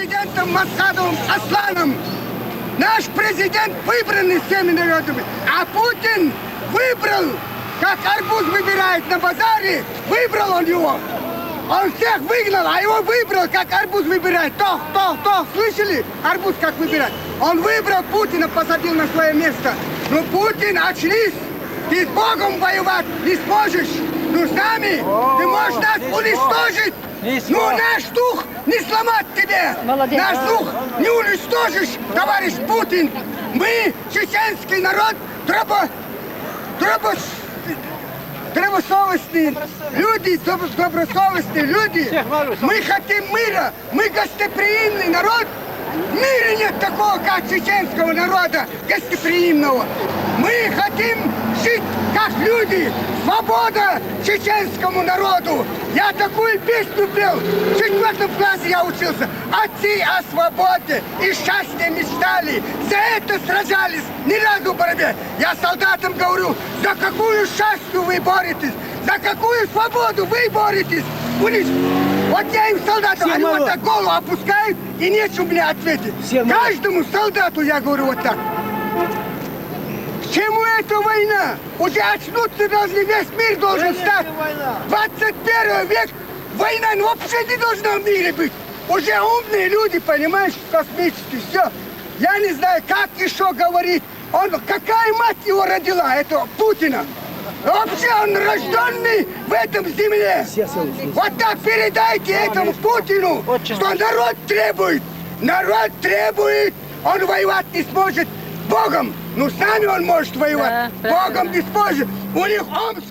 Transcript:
президентом Масхадовым Асланом. Наш президент выбранный всеми народами, а Путин выбрал, как арбуз выбирает на базаре, выбрал он его. Он всех выгнал, а его выбрал, как арбуз выбирает. То, слышали? Арбуз как выбирать. Он выбрал Путина, посадил на свое место. Но Путин, очнись, ты с Богом воевать не сможешь. Ну с нами ты можешь нас уничтожить. Но наш дух не сломать тебе. Молодец. Наш дух не уничтожишь, товарищ Путин. Мы, чеченский народ, добросовестные люди, добросовестные люди. Мы хотим мира, мы гостеприимный народ. В мире нет такого, как чеченского народа, гостеприимного. Мы хотим жить как люди. Свобода чеченскому народу. Я такую песню пел. В 4 классе я учился. Отцы о свободе и счастье мечтали. За это сражались ни разу в борьбе. Я солдатам говорю, за какую счастье вы боретесь? За какую свободу вы боретесь? Вот я им солдату, они вот так голову опускают и нечего мне ответить. Каждому солдату я говорю вот так. К чему эта война? Уже очнуться должны, весь мир должен стать. 21 век, война вообще не должна в мире быть. Уже умные люди, понимаешь, космические, все. Я не знаю, как еще говорить. Какая мать его родила, этого Путина? Вообще он рожденный в этом земле. Вот так передайте этому Путину, что народ требует. Народ требует. Он воевать не сможет Богом. Ну, с нами он может воевать. Богом не сможет. У них Омск,